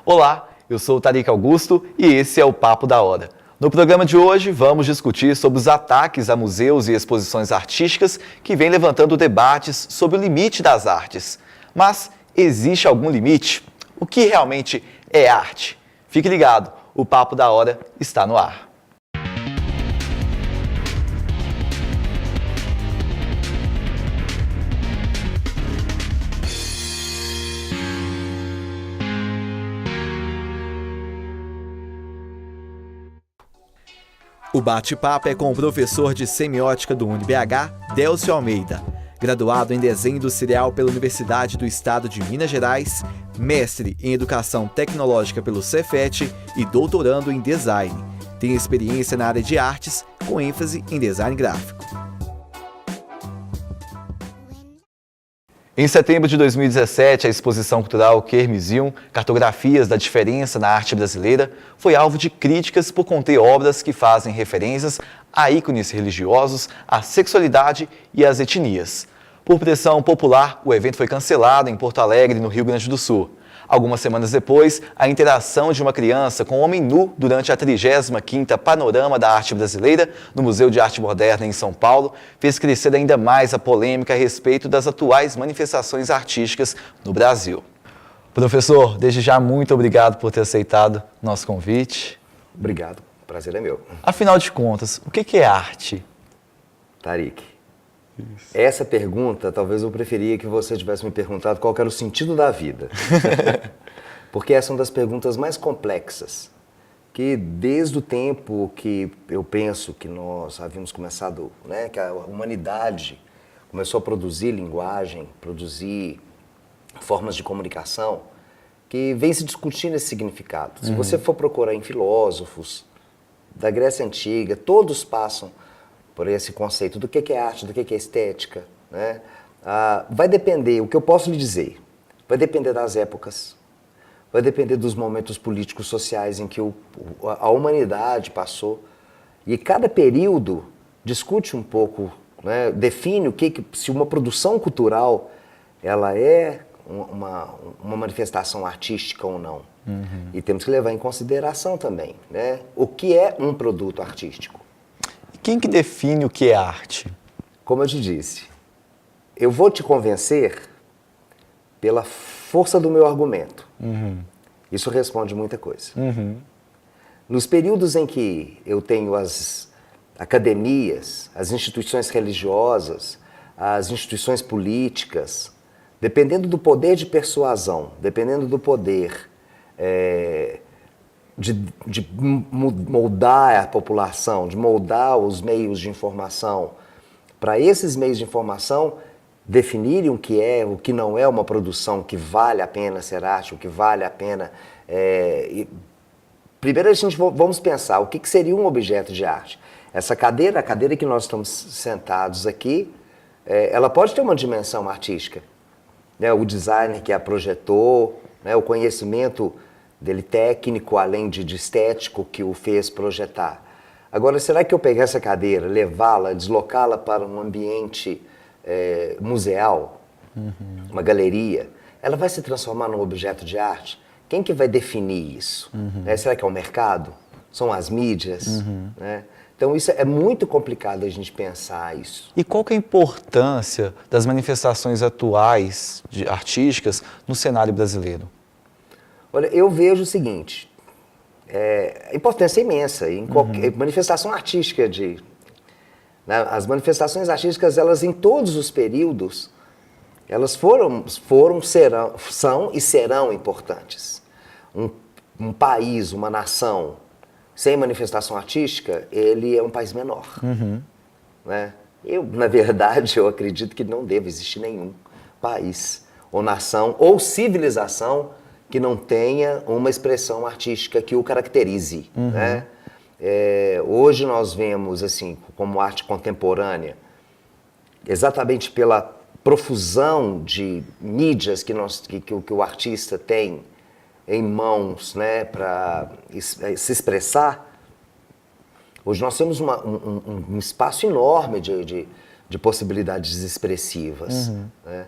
Olá, eu sou o Tarik Augusto e esse é o Papo da Hora. No programa de hoje vamos discutir sobre os ataques a museus e exposições artísticas que vêm levantando debates sobre o limite das artes. Mas existe algum limite? O que realmente é arte? Fique ligado, o Papo da Hora está no ar. O bate-papo é com o professor de semiótica do UniBH, Délcio Almeida, graduado em desenho industrial pela Universidade do Estado de Minas Gerais, mestre em educação tecnológica pelo Cefet e doutorando em design. Tem experiência na área de artes, com ênfase em design gráfico. Em setembro de 2017, a exposição cultural Kermesium, Cartografias da Diferença na Arte Brasileira, foi alvo de críticas por conter obras que fazem referências a ícones religiosos, à sexualidade e às etnias. Por pressão popular, o evento foi cancelado em Porto Alegre, no Rio Grande do Sul. Algumas semanas depois, a interação de uma criança com um homem nu durante a 35ª Panorama da Arte Brasileira, no Museu de Arte Moderna em São Paulo, fez crescer ainda mais a polêmica a respeito das atuais manifestações artísticas no Brasil. Professor, desde já muito obrigado por ter aceitado nosso convite. Obrigado, o prazer é meu. Afinal de contas, o que é arte? Tarik, essa pergunta, talvez eu preferia que você tivesse me perguntado qual era o sentido da vida. Porque essa é uma das perguntas mais complexas, que desde o tempo que eu penso que nós havíamos começado, que a humanidade começou a produzir linguagem, produzir formas de comunicação, que vem se discutindo esse significado. Se você for procurar em filósofos da Grécia Antiga, todos passam por esse conceito do que é arte, do que é estética, né? Vai depender, o que eu posso lhe dizer, vai depender das épocas, vai depender dos momentos políticos sociais em que a humanidade passou, e cada período discute um pouco, né, define se uma produção cultural ela é uma manifestação artística ou não. E temos que levar em consideração também, né, o que é um produto artístico. Quem que define o que é arte? Como eu te disse, eu vou te convencer pela força do meu argumento. Isso responde muita coisa. Nos períodos em que eu tenho as academias, as instituições religiosas, as instituições políticas, dependendo do poder de persuasão, dependendo do poder de moldar a população, de moldar os meios de informação, para esses meios de informação definirem o que não é uma produção que vale a pena ser arte, o que vale a pena... Primeiro vamos pensar, o que seria um objeto de arte? Essa cadeira, a cadeira que nós estamos sentados aqui, ela pode ter uma dimensão artística, né? O designer que a projetou, né? O conhecimento dele técnico, além de estético, que o fez projetar. Agora, será que eu pegar essa cadeira, levá-la, deslocá-la para um ambiente museal, uma galeria, ela vai se transformar num objeto de arte? Quem que vai definir isso? Será que é o mercado? São as mídias? Né? Então, isso é muito complicado a gente pensar isso. E qual que é a importância das manifestações atuais artísticas no cenário brasileiro? Olha, eu vejo o seguinte, a importância é imensa em qualquer manifestação artística as manifestações artísticas, elas em todos os períodos, elas são e serão importantes. Um país, uma nação, sem manifestação artística, ele é um país menor. Né? Na verdade, eu acredito que não deve existir nenhum país, ou nação, ou civilização que não tenha uma expressão artística que o caracterize. Né? Hoje nós vemos, assim, como arte contemporânea, exatamente pela profusão de mídias que o artista tem em mãos, né, para se expressar, hoje nós temos um espaço enorme de possibilidades expressivas. Né?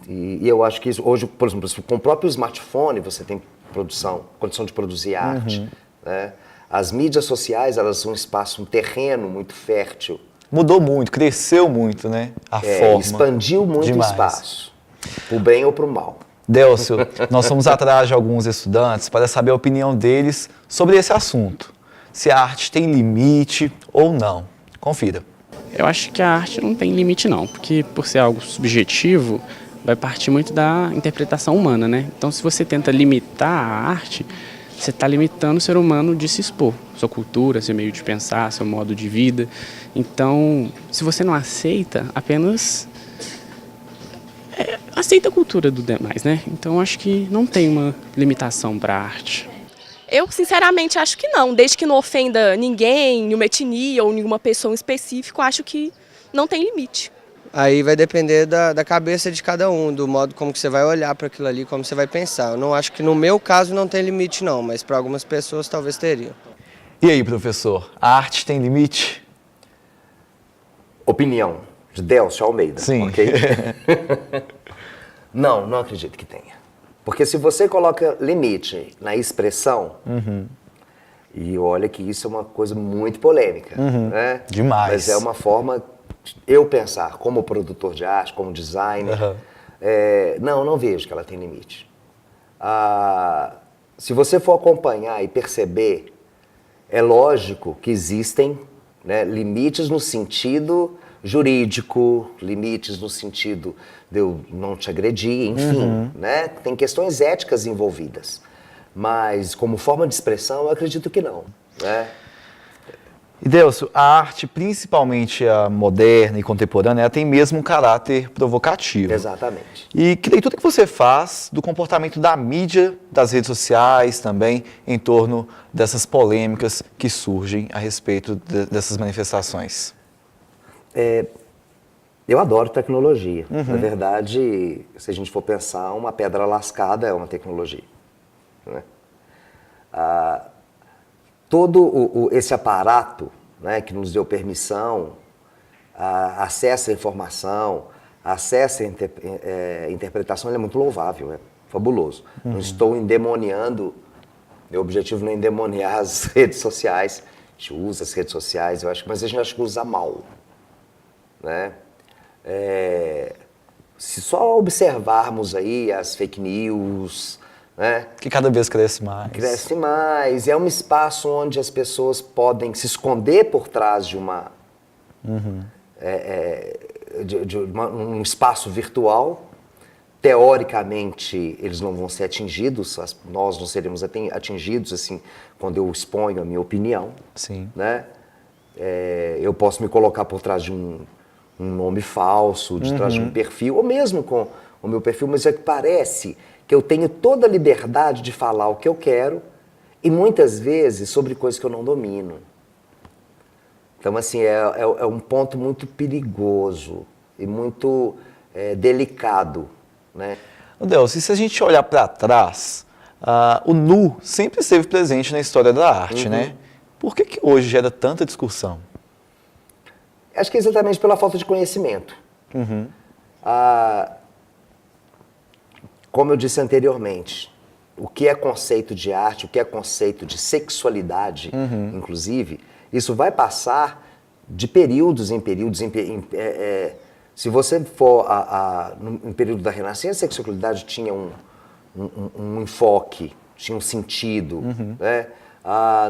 E eu acho que isso, hoje, por exemplo, com o próprio smartphone, você tem produção, condição de produzir arte. Né? As mídias sociais, elas são um espaço, um terreno muito fértil. Mudou muito, cresceu muito, né? A forma. Expandiu muito Demais. o espaço, pro bem ou pro mal. Délcio, nós fomos atrás de alguns estudantes para saber a opinião deles sobre esse assunto. Se a arte tem limite ou não. Confira. Eu acho que a arte não tem limite não, porque por ser algo subjetivo, vai partir muito da interpretação humana, né? Então se você tenta limitar a arte, você está limitando o ser humano de se expor, sua cultura, seu meio de pensar, seu modo de vida. Então, se você não aceita, apenas aceita a cultura do demais, né? Então acho que não tem uma limitação para a arte. Eu, sinceramente, acho que não. Desde que não ofenda ninguém, nenhuma etnia ou nenhuma pessoa em específico, acho que não tem limite. Aí vai depender da cabeça de cada um, do modo como que você vai olhar para aquilo ali, como você vai pensar. Eu não acho que no meu caso não tem limite não, mas para algumas pessoas talvez teria. E aí, professor, a arte tem limite? Opinião de Délcio Almeida. Sim. Ok? Não acredito que tenha. Porque se você coloca limite na expressão, e olha que isso é uma coisa muito polêmica, né? Demais. Mas é uma forma de eu pensar como produtor de arte, como designer. Não vejo que ela tem limite. Se você for acompanhar e perceber, é lógico que existem, né, limites no sentido jurídico, limites no sentido de eu não te agredir, enfim, né? Tem questões éticas envolvidas. Mas como forma de expressão, eu acredito que não, né? E Délcio, a arte, principalmente a moderna e contemporânea, ela tem mesmo um caráter provocativo. Exatamente. E que leitura que você faz do comportamento da mídia, das redes sociais também, em torno dessas polêmicas que surgem a respeito dessas manifestações? Eu adoro tecnologia. Na verdade, se a gente for pensar, uma pedra lascada é uma tecnologia, né? Todo esse aparato, né, que nos deu permissão, acesso à informação, acesso à interpretação, ele é muito louvável, é fabuloso. Não estou endemoniando, meu objetivo não é endemoniar as redes sociais. A gente usa as redes sociais, mas a gente acha que usa mal, né? Se só observarmos aí as fake news, né? Que cada vez cresce mais. Cresce mais, é um espaço onde as pessoas podem se esconder por trás de um espaço virtual. Teoricamente, eles não vão ser atingidos, nós não seremos atingidos assim, quando eu exponho a minha opinião. Sim. Né? Eu posso me colocar por trás de um nome falso, de trás de um perfil, ou mesmo com o meu perfil, mas é que parece que eu tenho toda a liberdade de falar o que eu quero e muitas vezes sobre coisas que eu não domino. Então, assim, é um ponto muito perigoso e muito delicado, né? Délcio, e se a gente olhar para trás, o nu sempre esteve presente na história da arte, né? Por que hoje gera tanta discussão? Acho que é exatamente pela falta de conhecimento. Como eu disse anteriormente, o que é conceito de arte, o que é conceito de sexualidade, inclusive, isso vai passar de períodos em períodos. Se você for no período da Renascença, a sexualidade tinha um enfoque, tinha um sentido. Né?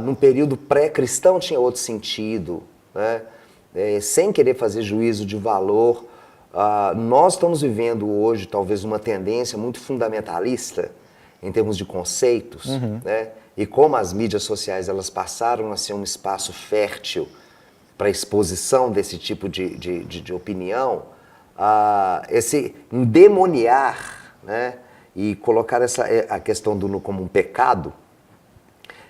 Num período pré-cristão tinha outro sentido. Né? Sem querer fazer juízo de valor, nós estamos vivendo hoje talvez uma tendência muito fundamentalista em termos de conceitos, né? E como as mídias sociais elas passaram a ser um espaço fértil para a exposição desse tipo de opinião, esse endemoniar, né? E colocar a questão do nu como um pecado.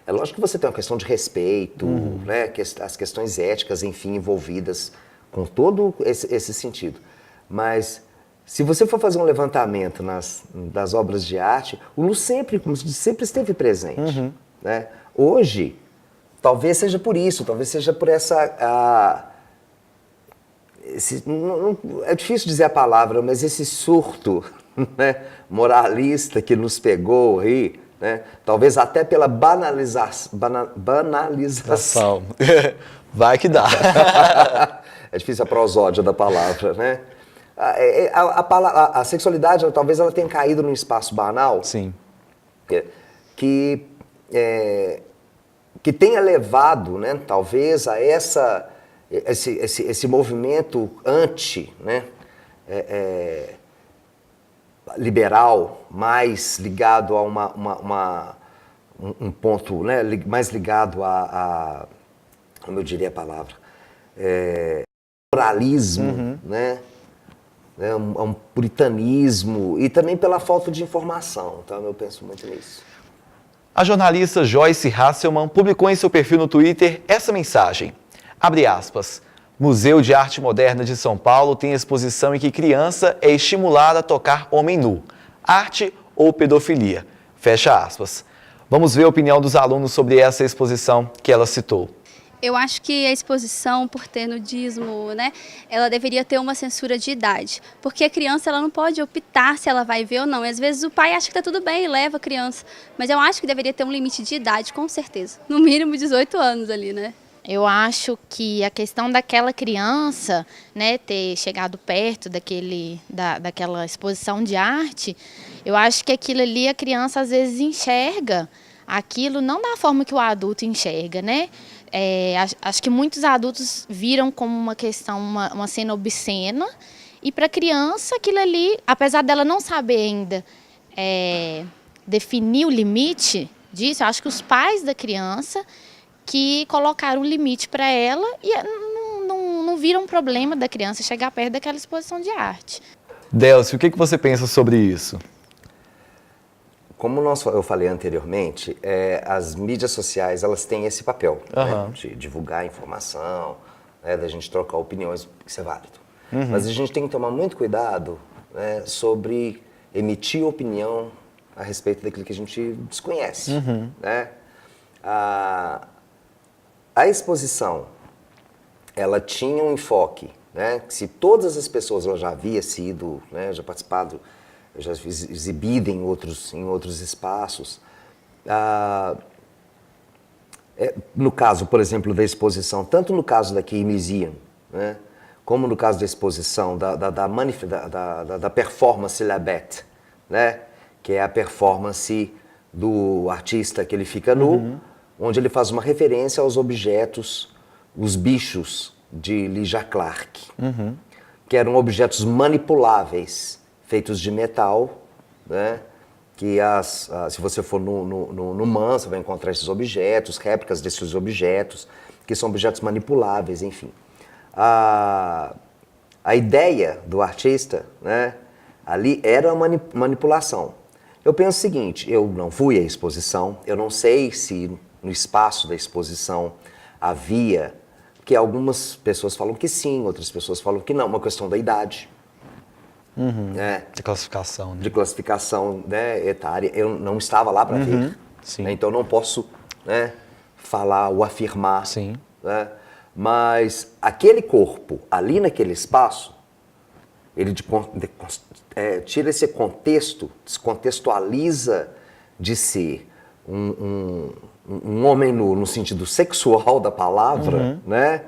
É lógico que você tem uma questão de respeito, né? As questões éticas, enfim, envolvidas com todo esse sentido. Mas se você for fazer um levantamento das obras de arte, o nu sempre esteve presente. Né? Hoje, talvez seja por isso, talvez seja por essa... é difícil dizer a palavra, mas esse surto, né, moralista que nos pegou aí, né? Talvez até pela banalização. Vai que dá. É difícil a prosódia da palavra, né? A sexualidade, talvez ela tenha caído num espaço banal. Sim. Que tenha levado, né, talvez, a esse movimento anti, né, liberal, mais ligado a um ponto, né, mais ligado como eu diria a palavra, moralismo, né, a um puritanismo, e também pela falta de informação, então eu penso muito nisso. A jornalista Joyce Hasselman publicou em seu perfil no Twitter essa mensagem, abre aspas, Museu de Arte Moderna de São Paulo tem exposição em que criança é estimulada a tocar homem nu, arte ou pedofilia, fecha aspas. Vamos ver a opinião dos alunos sobre essa exposição que ela citou. Eu acho que a exposição, por ter nudismo, né, ela deveria ter uma censura de idade. Porque a criança ela não pode optar se ela vai ver ou não. E às vezes o pai acha que está tudo bem e leva a criança. Mas eu acho que deveria ter um limite de idade, com certeza. No mínimo 18 anos ali, né? Eu acho que a questão daquela criança, né, ter chegado perto daquela exposição de arte, eu acho que aquilo ali a criança às vezes enxerga aquilo não da forma que o adulto enxerga, né? Acho que muitos adultos viram como uma questão, uma cena obscena, e para a criança aquilo ali, apesar dela não saber ainda definir o limite disso, eu acho que os pais da criança que colocaram um limite para ela e não viram problema da criança chegar perto daquela exposição de arte. Delcio, o que você pensa sobre isso? Como eu falei anteriormente, as mídias sociais elas têm esse papel, né, de divulgar informação, né, da gente trocar opiniões, isso é válido. Mas a gente tem que tomar muito cuidado, né, sobre emitir opinião a respeito daquilo que a gente desconhece. Né? A exposição, ela tinha um enfoque, né, que se todas as pessoas, ela já havia sido, né, já participado, já exibido em outros espaços. No caso, por exemplo, da exposição, tanto no caso da Key Museum, né, como no caso da exposição da performance Labette, né, que é a performance do artista que ele fica nu, onde ele faz uma referência aos objetos, os bichos de Lygia Clark, que eram objetos manipuláveis, feitos de metal, né? Que se você for no MAN, você vai encontrar esses objetos, réplicas desses objetos, que são objetos manipuláveis, enfim. A ideia do artista, né, ali era uma manipulação. Eu penso o seguinte, eu não fui à exposição, eu não sei se no espaço da exposição havia, que algumas pessoas falam que sim, outras pessoas falam que não, uma questão da idade. Né? De classificação. Né? De classificação, né, etária. Eu não estava lá para ver, né? Então não posso, né, falar ou afirmar. Sim. Né? Mas aquele corpo, ali naquele espaço, ele tira esse contexto, descontextualiza de ser um homem nu no sentido sexual da palavra, né?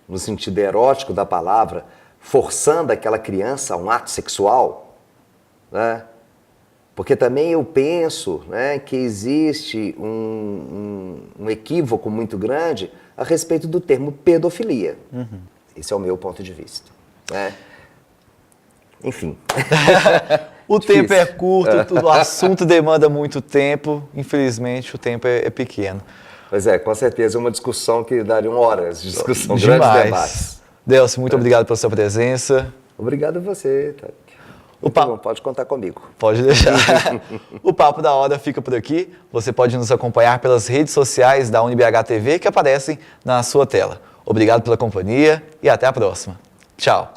No sentido erótico da palavra, forçando aquela criança a um ato sexual, né? Porque também eu penso, né, que existe um equívoco muito grande a respeito do termo pedofilia. Esse é o meu ponto de vista. Né? Enfim. O tempo é curto, o assunto demanda muito tempo, infelizmente o tempo é pequeno. Pois é, com certeza é uma discussão que daria horas de discussão, grandes debates. Delcio, muito obrigado pela sua presença. Obrigado a você, Tarek. Bom, pode contar comigo. Pode deixar. O Papo da Hora fica por aqui. Você pode nos acompanhar pelas redes sociais da UniBH TV que aparecem na sua tela. Obrigado pela companhia e até a próxima. Tchau.